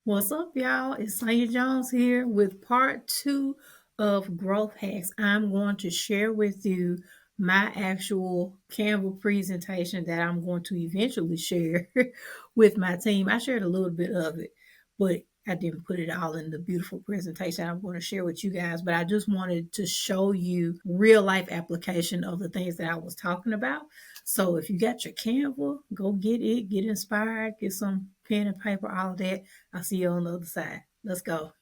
What's up, y'all? It's Sonja Jones here with part two of Growth Hacks. I'm going to share with you my actual Canva presentation that I'm going to eventually share with my team. I shared a little bit of it, but I didn't put it all in the beautiful presentation I'm going to share with you guys. But I just wanted to show you real life application of the things that I was talking about. So if you got your Canva, go get it, get inspired, get some pen and paper, all of that. I'll see you on the other side. Let's go.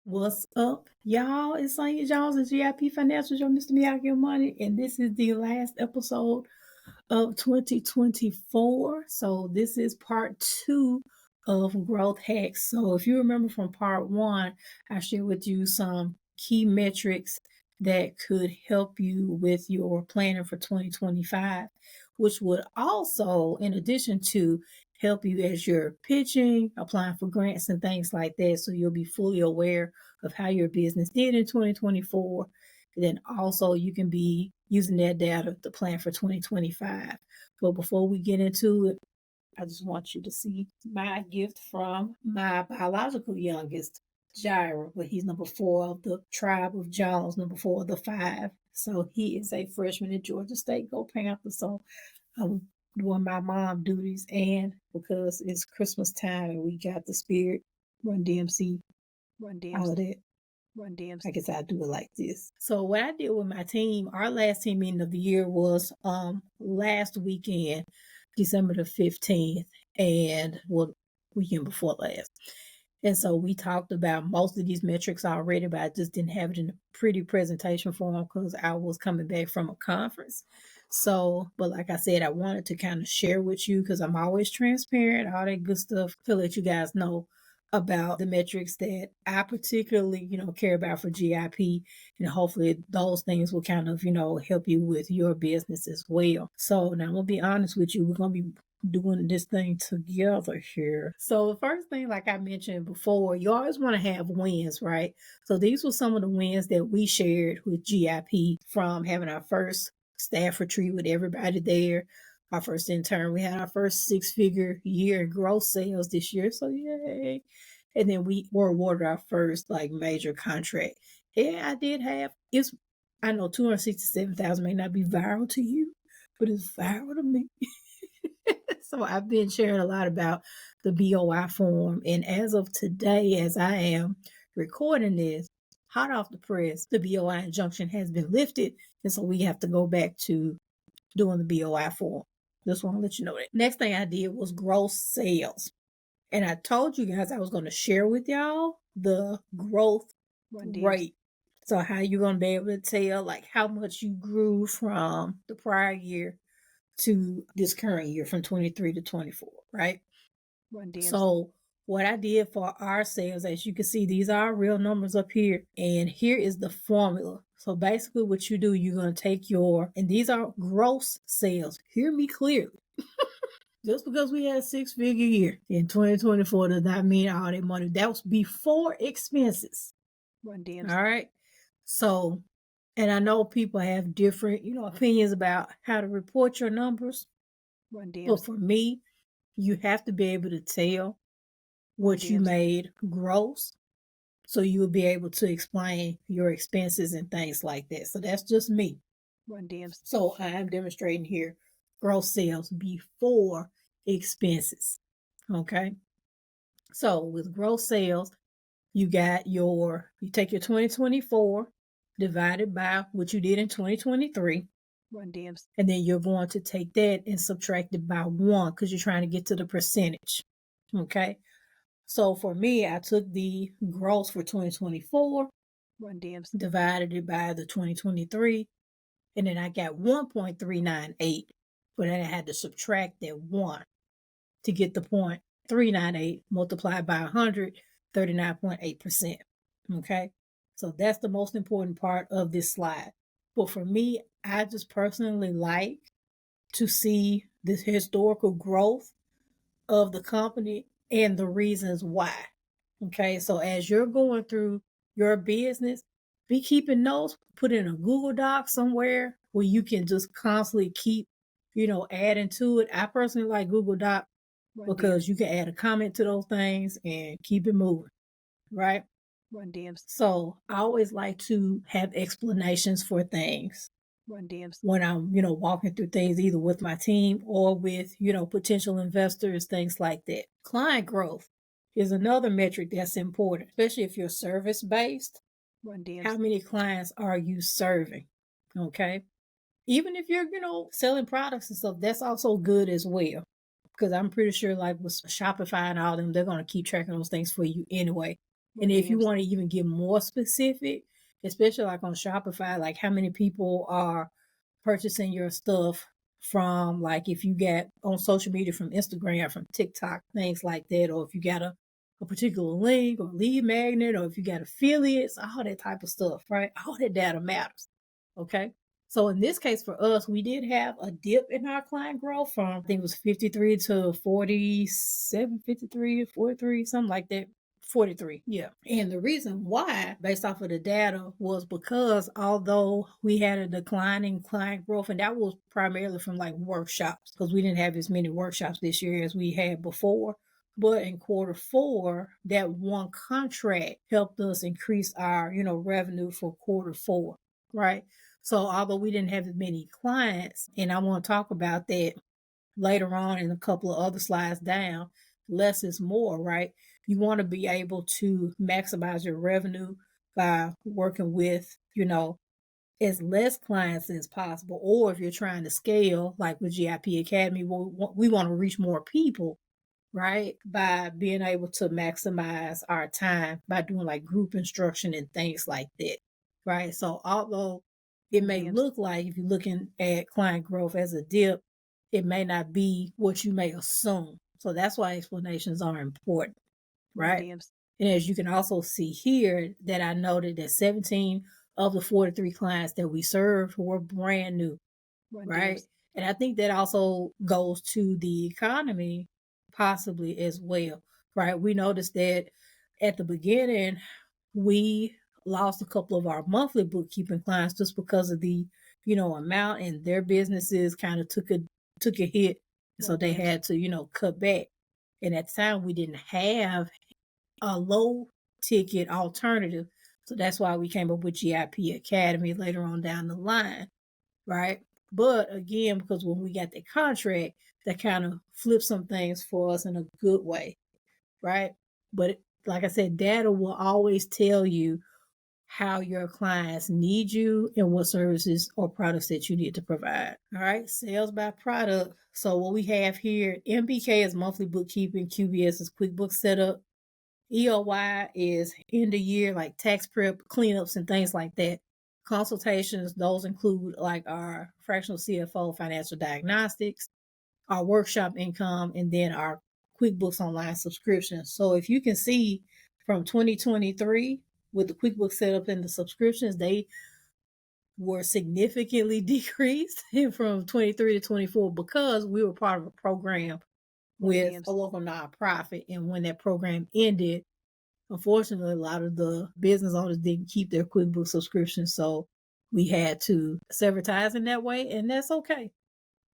What's up, y'all? It's Sonja Jones and GIP Financials, your Mr. Miyagi of Money, and this is the last episode of 2024. So this is part two of Growth Hacks. So if you remember from part one, I shared with you some key metrics that could help you with your planning for 2025, which would also, in addition to help you as you're pitching, applying for grants and things like that, so you'll be fully aware of how your business did in 2024. And then also you can be using that data to plan for 2025. But before we get into it, I just want you to see my gift from my biological youngest, Jaira, but he's number 4 of the tribe of Jones, number 4 of the 5. So he is a freshman at Georgia State. Go Panthers. So I'm doing my mom duties, and because it's Christmas time and we got the spirit, Run DMC, all of that. I guess I'll do it like this. So what I did with my team, our last team meeting of the year was last weekend, December the 15th, and weekend before last. And so we talked about most of these metrics already, but I just didn't have it in a pretty presentation form because I was coming back from a conference. So, but like I said, I wanted to kind of share with you because I'm always transparent, all that good stuff to let you guys know about the metrics that I particularly, care about for GIP. And hopefully those things will kind of, help you with your business as well. So now I'm going to be honest with you. We're going to be doing this thing together here. So the first thing, like I mentioned before, you always want to have wins, right? So these were some of the wins that we shared with GIP from having our first staff retreat with everybody there. Our first intern, we had our first 6-figure year in gross sales this year. So yay. And then we were awarded our first major contract. Yeah, I did have I know 267,000 may not be viral to you, but it's viral to me. So I've been sharing a lot about the BOI form. And as of today, as I am recording this, hot off the press, the BOI injunction has been lifted. And so we have to go back to doing the BOI form. Just want to let you know that. Next thing I did was gross sales. And I told you guys I was going to share with y'all the growth rate. So how you're going to be able to tell how much you grew from the prior year to this current year, from 23 to 24, right? So what I did for our sales, as you can see, these are real numbers up here. And here is the formula. So basically what you do, you're going to take and these are gross sales. Hear me clearly. Just because we had a 6-figure year in 2024 does not mean all that money. That was before expenses. All right. So, and I know people have different, opinions about how to report your numbers. But for me, you have to be able to tell what you made gross, so you will be able to explain your expenses and things like that. So that's just me. So I am demonstrating here gross sales before expenses. Okay. So with gross sales, you take your 2024 divided by what you did in 2023. And then you're going to take that and subtract it by 1 because you're trying to get to the percentage. Okay. So for me, I took the gross for 2024, divided it by the 2023, and then I got 1.398, but then I had to subtract that 1 to get the 0.398 multiplied by 100, 39.8%. Okay, so that's the most important part of this slide. But for me, I just personally like to see this historical growth of the company and the reasons why. Okay, so as you're going through your business, be keeping notes, put in a Google Doc somewhere where you can just constantly keep, adding to it. I personally like Google Doc Bom because Deus, you can add a comment to those things and keep it moving, right? bom Deus, So I always like to have explanations for things bom Deus, when I'm, walking through things either with my team or with, potential investors, things like that. Client growth is another metric that's important, especially if you're service based. bom How Deus, many clients are you serving? Okay. Even if you're, selling products and stuff, that's also good as well. Because I'm pretty sure, like with Shopify and all them, they're going to keep tracking those things for you anyway. And bom if you Deus, want to even get more specific, especially like on Shopify, like how many people are purchasing your stuff from, like if you get on social media from Instagram, from TikTok, things like that, or if you got a particular link or lead magnet, or if you got affiliates, all that type of stuff, right? All that data matters. Okay. So in this case for us, we did have a dip in our client growth from, I think it was 53 to 47, 53, 43, something like that. 43, yeah. And the reason why, based off of the data, was because although we had a decline in client growth, and that was primarily from like workshops, because we didn't have as many workshops this year as we had before. But in quarter 4, that one contract helped us increase our, revenue for quarter 4, right? So although we didn't have as many clients, and I want to talk about that later on in a couple of other slides down, less is more, right? You want to be able to maximize your revenue by working with, as less clients as possible. Or if you're trying to scale, like with GIP Academy, we want to reach more people, right? By being able to maximize our time by doing like group instruction and things like that, right? So although it bom may Deus, look like, if you're looking at client growth as a dip, it may not be what you may assume. So that's why explanations are important, bom right? Deus, And as you can also see here, that I noted that 17 of the 43 clients that we served were brand new, bom right? Deus, And I think that also goes to the economy possibly as well, right? We noticed that at the beginning, we lost a couple of our monthly bookkeeping clients just because of the, amount, and their businesses kind of took a hit. So bom they Deus, had to, cut back. And at the time we didn't have a low ticket alternative. So that's why we came up with GIP Academy later on down the line, right? But again, because when we got the contract, that kind of flipped some things for us in a good way, right? But like I said, data will always tell you how your clients need you and what services or products that you need to provide. All right, sales by product. So what we have here, MBK is monthly bookkeeping, QBS is QuickBooks setup, EOY is end of year, like tax prep, cleanups, and things like that. Consultations, those include like our fractional CFO financial diagnostics, our workshop income, and then our QuickBooks Online subscription. So if you can see from 2023 with the QuickBooks setup and the subscriptions, they were significantly decreased from 23 to 24 because we were part of a program bom with a Deus, local nonprofit. And when that program ended, unfortunately, a lot of the business owners didn't keep their QuickBooks subscription. So we had to sever ties in that way, and that's okay.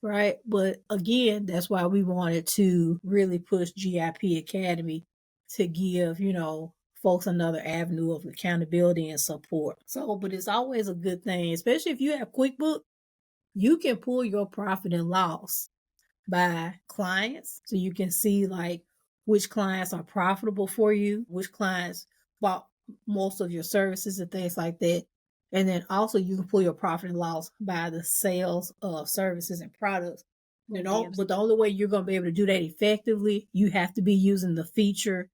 Right. But again, that's why we wanted to really push GIP Academy to give, folks another avenue of accountability and support. So, but it's always a good thing, especially if you have QuickBooks, you can pull your profit and loss by clients. So you can see like which clients are profitable for you, which clients bought most of your services and things like that. And then also you can pull your profit and loss by the sales of services and products. bom Deus, But the only way you're going to be able to do that effectively, you have to be using the feature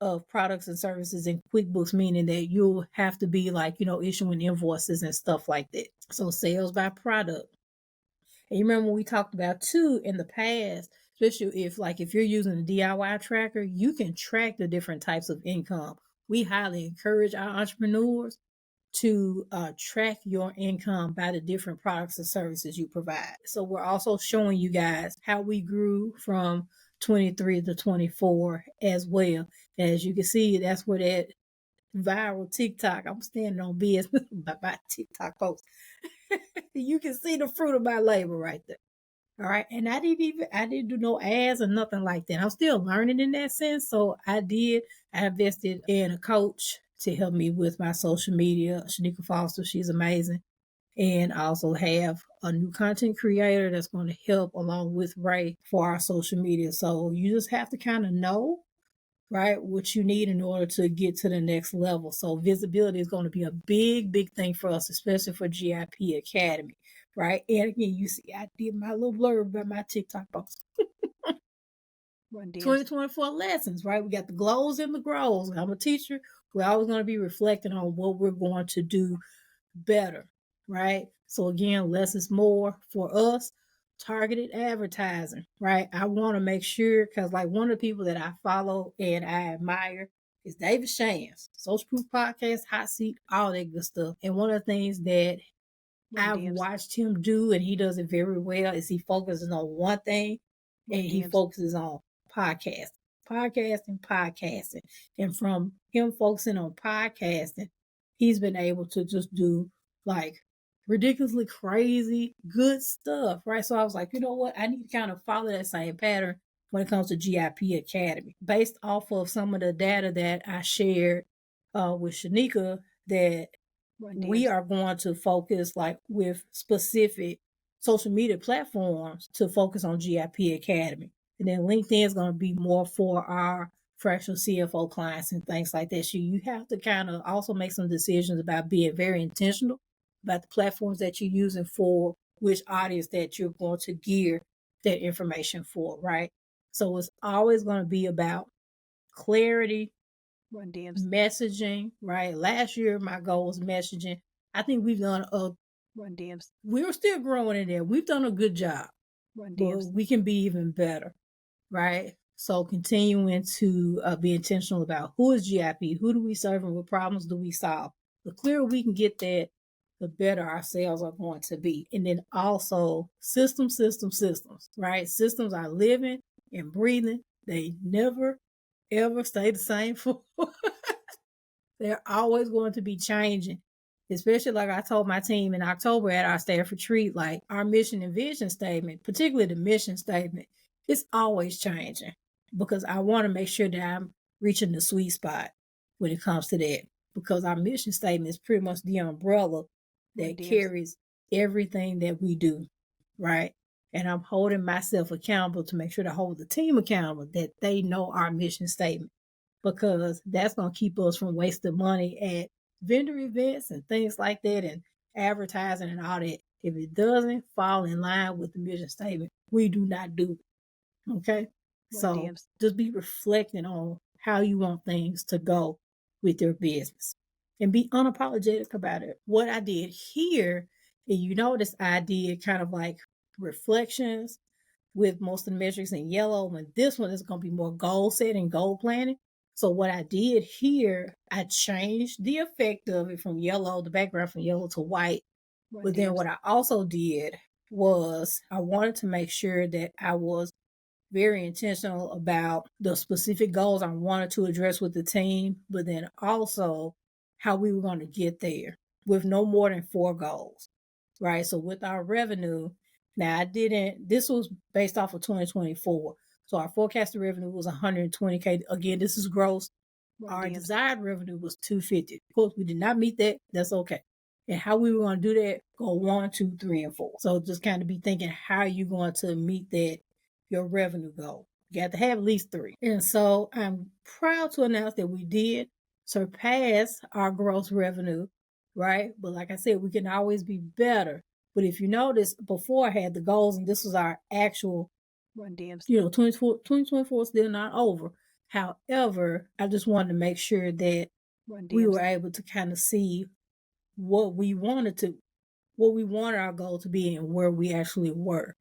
of products and services in QuickBooks, meaning that you'll have to be like, issuing invoices and stuff like that. So sales by product. And you remember when we talked about too in the past, especially if you're using a DIY tracker, you can track the different types of income. We highly encourage our entrepreneurs to track your income by the different products and services you provide. So we're also showing you guys how we grew from 23 to 24 as well. And as you can see, that's where viral TikTok. I'm standing on business by my TikTok post. You can see the fruit of my labor right there. All right. And I didn't do no ads or nothing like that. I'm still learning in that sense. So I invested in a coach to help me with my social media. Shanika Foster, she's amazing. And I also have a new content creator that's going to help along with Ray for our social media. So you just have to kind of know, right, what you need in order to get to the next level. So visibility is going to be a big, big thing for us, especially for GIP Academy, right? And again, you see, I did my little blurb about my TikTok post. 2024 lessons, right? We got the glows and the grows. I'm a teacher. We're always going to be reflecting on what we're going to do better, right? So again, less is more for us. Targeted advertising, right? I want to make sure because like one of the people that I follow and I admire is David Shands, Social Proof Podcast, Hot Seat, all that good stuff. And one of the things that I've watched him do, and he does it very well, is he focuses on one thing and he focuses on podcasting, podcasting. And from him focusing on podcasting, he's been able to just do like ridiculously crazy good stuff, right? So I was like, you know what? I need to kind of follow that same pattern when it comes to GIP Academy, based off of some of the data that I shared with Shanika, that we are going to focus like with specific social media platforms to focus on GIP Academy. And then LinkedIn is going to be more for our fractional CFO clients and things like that. So you have to kind of also make some decisions about being very intentional about the platforms that you're using for which audience that you're going to gear that information for, right? So it's always going to be about clarity, messaging, right? Last year, my goal was messaging. I think we've done we're still growing in there. We've done a good job, but we can be even better, right? So continuing to be intentional about who is GIP, who do we serve, and what problems do we solve. The clearer we can get that, the better our sales are going to be. And then also systems, right? Systems are living and breathing. They never, ever stay the same for they're always going to be changing. Especially like I told my team in October at our staff retreat, like our mission and vision statement, particularly the mission statement, it's always changing because I want to make sure that I'm reaching the sweet spot when it comes to that. Because our mission statement is pretty much the umbrella that carries everything that we do, right? And I'm holding myself accountable to make sure to hold the team accountable that they know our mission statement, because that's going to keep us from wasting money at vendor events and things like that and advertising and all that. If it doesn't fall in line with the mission statement, we do not do it. Okay. So just be reflecting on how you want things to go with your business and be unapologetic about it. What I did here, and you notice I did kind of like reflections with most of the metrics in yellow, and this one is going to be more goal setting, goal planning. So what I did here, I changed the effect of it from yellow, the background from yellow to white. But then what I also did was I wanted to make sure that I was very intentional about the specific goals I wanted to address with the team, but then also how we were going to get there with no more than 4 goals, right? So with our revenue, now this was based off of 2024. So our forecasted revenue was 120K. Again, this is gross. Our desired revenue was 250. Of course, we did not meet that. That's okay. And how we were going to do that, go 1, 2, 3, and 4. So just kind of be thinking how you're going to meet that, your revenue goal. You got to have at least 3. And so I'm proud to announce that we did surpass our gross revenue, right? But like I said, we can always be better. But if you notice, before I had the goals, and this was our actual, 2024 is still not over. However, I just wanted to make sure that we were able to kind of see what we wanted our goal to be and where we actually were,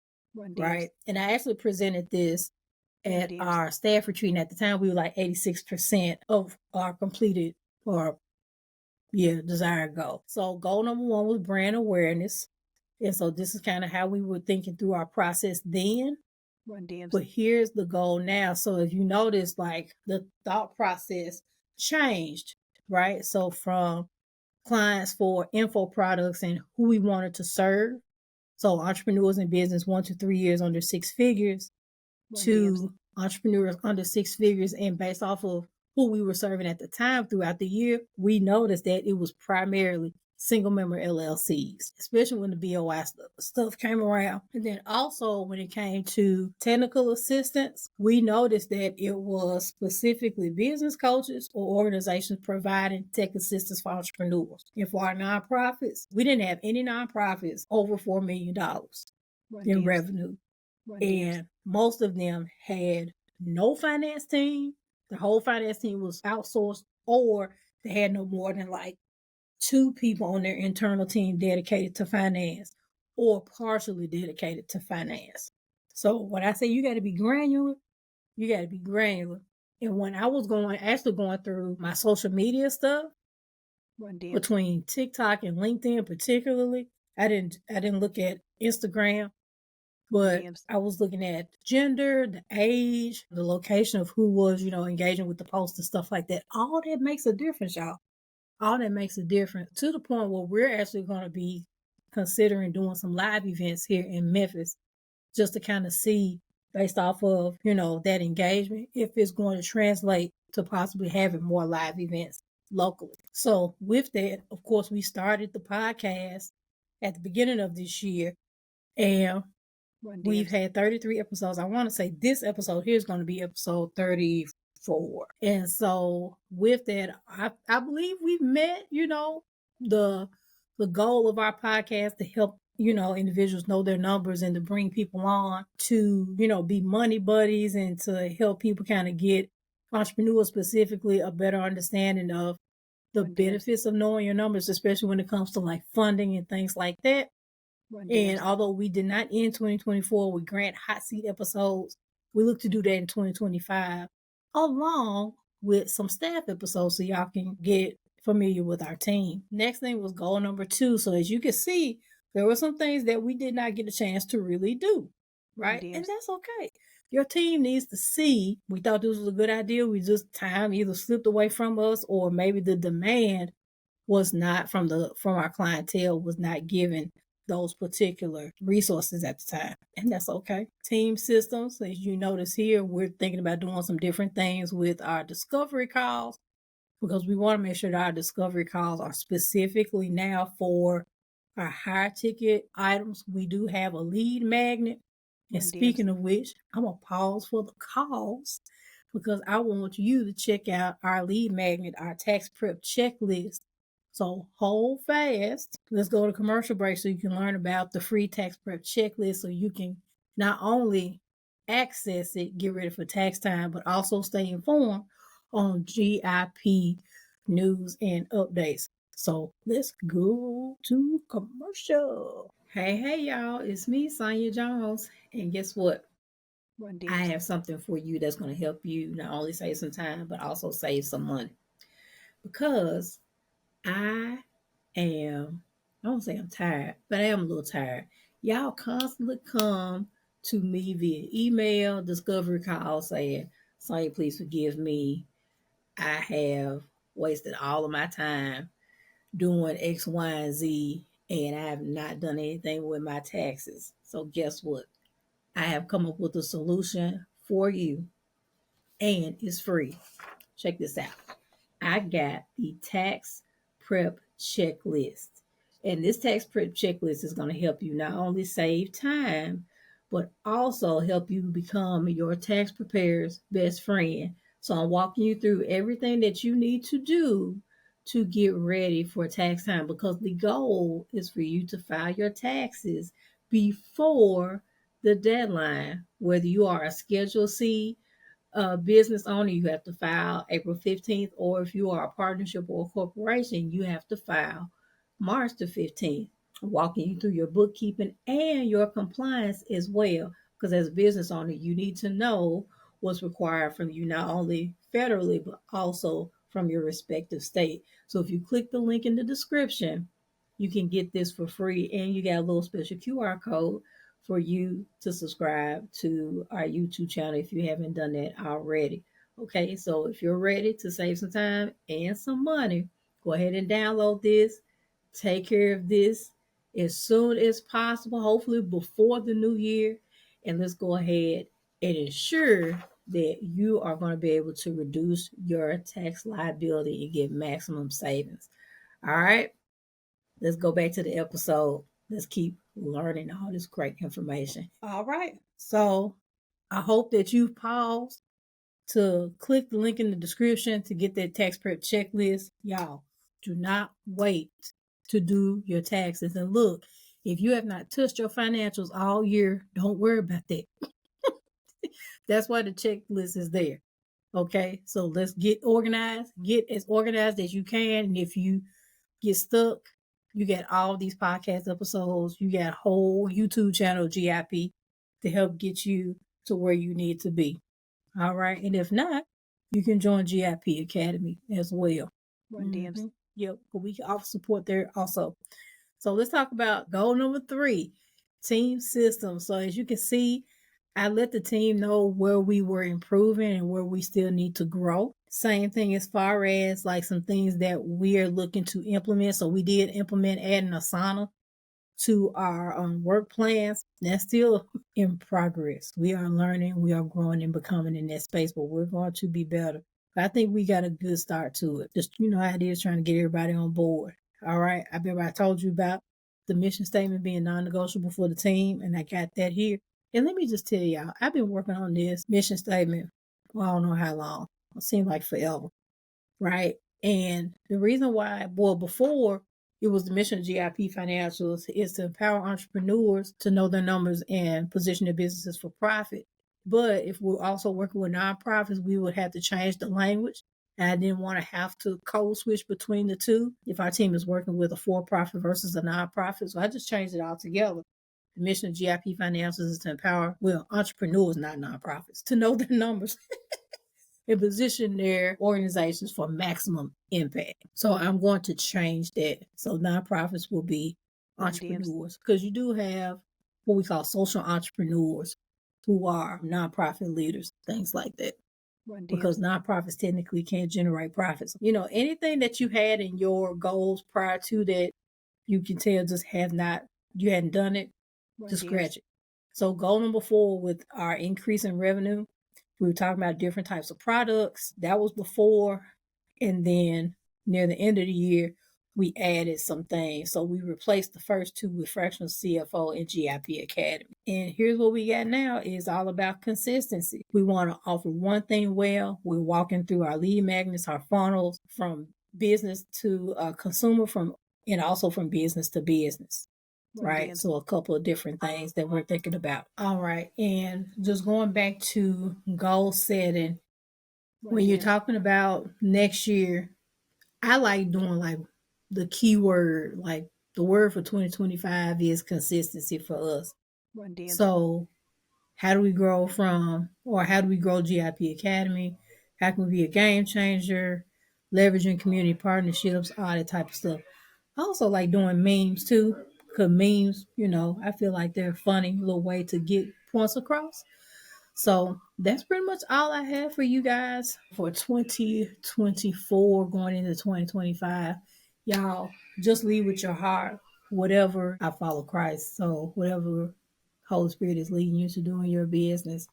right? And I actually presented this at our staff retreat, and at the time we were like 86% of our completed or desired goal. So goal number 1 was brand awareness. And so this is kind of how we were thinking through our process then. But here's the goal now. So if you notice, like the thought process changed. right? So from clients for info products and who we wanted to serve. So entrepreneurs in business 1 to 3 years under 6 figures Run DMs. to entrepreneurs under 6 figures. And based off of who we were serving at the time throughout the year, we noticed that it was primarily single member LLCs, especially when the BOI stuff came around. And then also when it came to technical assistance, we noticed that it was specifically business coaches or organizations providing tech assistance for entrepreneurs. And for our nonprofits, we didn't have any nonprofits over $4 million in revenue. And most of them had no finance team. The whole finance team was outsourced, or they had no more than like 2 people on their internal team dedicated to finance or partially dedicated to finance. So when I say you got to be granular, you got to be granular. And when I was going through my social media stuff, between TikTok and LinkedIn particularly, I didn't look at Instagram, but I was looking at gender, the age, the location of who was, engaging with the post and stuff like that. All that makes a difference, y'all. All that makes a difference, to the point where we're actually going to be considering doing some live events here in Memphis, just to kind of see, based off of, that engagement, if it's going to translate to possibly having more live events locally. So with that, of course, we started the podcast at the beginning of this year, and we've had 33 episodes. I want to say this episode here is going to be episode 34. And so with that, I believe we've met, the goal of our podcast to help, individuals know their numbers and to bring people on to, be money buddies and to help people kind of get, entrepreneurs specifically, a better understanding of the benefits of knowing your numbers, especially when it comes to like funding and things like that. And although we did not end 2024 with Grant Hot Seat episodes, we look to do that in 2025, along with some staff episodes, so y'all can get familiar with our team. Next thing was goal number 2. So as you can see, there were some things that we did not get a chance to really do, right? And that's okay. Your team needs to see, we thought this was a good idea. We just, time either slipped away from us, or maybe the demand was not from our clientele, was not given those particular resources at the time. And that's okay. Team systems, as you notice here, we're thinking about doing some different things with our discovery calls, because we want to make sure that our discovery calls are specifically now for our higher ticket items. We do have a lead magnet. And speaking of which, I'm going to pause for the calls, because I want you to check out our lead magnet, our tax prep checklist. So hold fast. Let's go to commercial break so you can learn about the free tax prep checklist, so you can not only access it, get ready for tax time, but also stay informed on GIP news and updates. So let's go to commercial. Hey, y'all. It's me, Sonja Jones. And guess what? I have something for you that's going to help you not only save some time, but also save some money. Because I won't say I'm tired, but I am a little tired. Y'all constantly come to me via email, discovery call, saying, Sonja, please forgive me. I have wasted all of my time doing X, Y, and Z, and I have not done anything with my taxes. So guess what? I have come up with a solution for you, and it's free. Check this out. I got the tax prep checklist. And this tax prep checklist is going to help you not only save time, but also help you become your tax preparer's best friend. So I'm walking you through everything that you need to do to get ready for tax time, because the goal is for you to file your taxes before the deadline. Whether you are a Schedule C business owner, you have to file April 15th, or if you are a partnership or a corporation, you have to file March the 15th. I'm walking you through your bookkeeping and your compliance as well, because as a business owner, you need to know what's required from you, not only federally, but also from your respective state. So if you click the link in the description, you can get this for free, and you got a little special QR code for you to subscribe to our YouTube channel if you haven't done that already. Okay, so if you're ready to save some time and some money, go ahead and download this. Take care of this as soon as possible, hopefully before the new year. And let's go ahead and ensure that you are going to be able to reduce your tax liability and get maximum savings. All right, let's go back to the episode. Let's keep learning all this great information. All right. So I hope that you've paused to click the link in the description to get that tax prep checklist. Y'all, do not wait to do your taxes. And look, if you have not touched your financials all year, don't worry about that. That's why the checklist is there. Okay, so let's get organized. Get as organized as you can. And if you get stuck, you got all these podcast episodes. You got a whole YouTube channel, GIP, to help get you to where you need to be. All right. And if not, you can join GIP Academy as well. Run DMs. Mm-hmm. Yep. But we can offer support there also. So let's talk about goal number 3, team systems. So as you can see, I let the team know where we were improving and where we still need to grow. Same thing as far as like some things that we are looking to implement. So we did implement adding Asana to our work plans. That's still in progress. We are learning, we are growing and becoming in that space, but we're going to be better. But I think we got a good start to it. Just, you know how it is trying to get everybody on board. All right. I remember I told you about the mission statement being non-negotiable for the team, and I got that here. And let me just tell y'all, I've been working on this mission statement, well, I don't know how long. It seemed like forever, right? And the reason why, well, before it was the mission of GIP Financials is to empower entrepreneurs to know their numbers and position their businesses for profit. But if we're also working with nonprofits, we would have to change the language. And I didn't want to have to code switch between the two if our team is working with a for-profit versus a nonprofit. So I just changed it all together. The mission of GIP Financials is to empower, well, entrepreneurs, not nonprofits, to know their numbers and position their organizations for maximum impact. So I'm going to change that. So nonprofits will be entrepreneurs because you do have what we call social entrepreneurs who are nonprofit leaders, things like that. Because nonprofits technically can't generate profits. You know, anything that you had in your goals prior to that, you can tell just you hadn't done it, just scratch it. So goal number 4 with our increase in revenue, we were talking about different types of products. That was before. And then near the end of the year, we added some things. So we replaced the first 2 with fractional CFO and GIP Academy. And here's what we got now is all about consistency. We want to offer one thing well. We're walking through our lead magnets, our funnels from business to consumer and also from business to business. Right. So a couple of different things that we're thinking about. All right. And just going back to goal setting, when you're talking about next year, I like doing like the keyword, like the word for 2025 is consistency for us. So how do we grow how do we grow GIP Academy? How can we be a game changer? Leveraging community partnerships, all that type of stuff. I also like doing memes too, because memes, you know, I feel like they're a funny little way to get points across. So that's pretty much all I have for you guys for 2024 going into 2025. Y'all just lead with your heart. Whatever, I follow Christ. So whatever Holy Spirit is leading you to do in your business,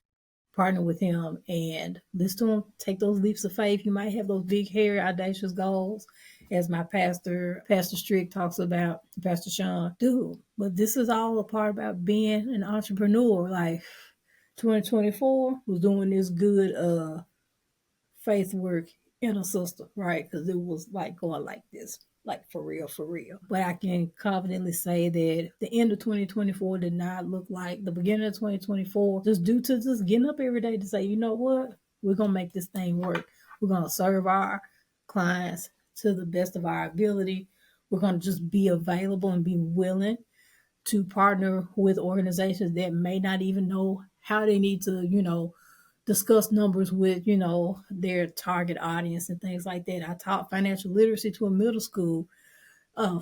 partner with him and listen to him. Take those leaps of faith. You might have those big, hairy, audacious goals, as my Pastor Strick talks about, Pastor Sean. Dude, but this is all a part about being an entrepreneur. Like 2024 was doing this good faith work in a sister, right? Because it was like going like this, like for real, for real. But I can confidently say that the end of 2024 did not look like the beginning of 2024, just due to just getting up every day to say, you know what, we're going to make this thing work. We're going to serve our clients to the best of our ability. We're going to just be available and be willing to partner with organizations that may not even know how they need to, you know, discuss numbers with, you know, their target audience and things like that. I taught financial literacy to a middle school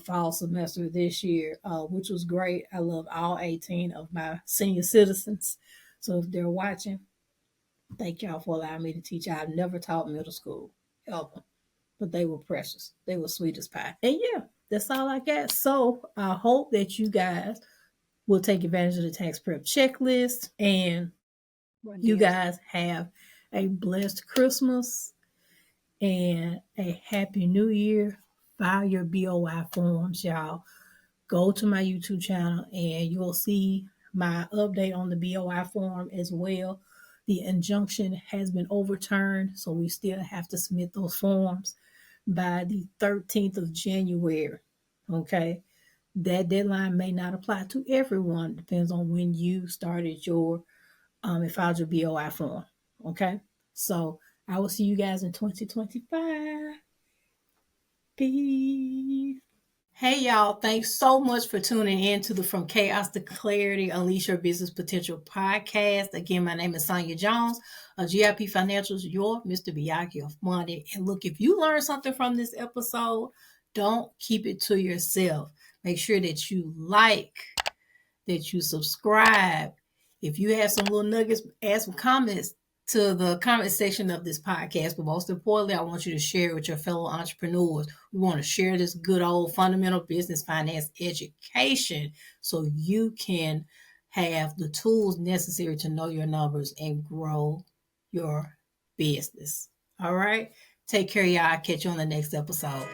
fall semester this year, which was great. I love all 18 of my senior citizens. So if they're watching, Thank y'all for allowing me to teach. I've never taught middle school ever, but they were precious. They were sweet as pie. And yeah, that's all I got. So I hope that you guys will take advantage of the tax prep checklist, and you guys have a blessed Christmas and a happy new year. File your BOI forms, y'all. Go to my YouTube channel and you'll see my update on the BOI form as well. The injunction has been overturned, so we still have to submit those forms by the 13th of January. Okay. That deadline may not apply to everyone. Depends on when you started your and filed your BOI form. Okay. So I will see you guys in 2025. Peace. Hey y'all, thanks so much for tuning in to the From Chaos to Clarity Unleash Your Business Potential podcast. Again, my name is Sonja Jones of GIP Financials, your Mr. Miyagi of Money. And look, if you learned something from this episode, don't keep it to yourself. Make sure that you like, that you subscribe. If you have some little nuggets, add some comments to the comment section of this podcast. But most importantly, I want you to share it with your fellow entrepreneurs. We want to share this good old fundamental business finance education so you can have the tools necessary to know your numbers and grow your business. All right. Take care, y'all. I'll catch you on the next episode.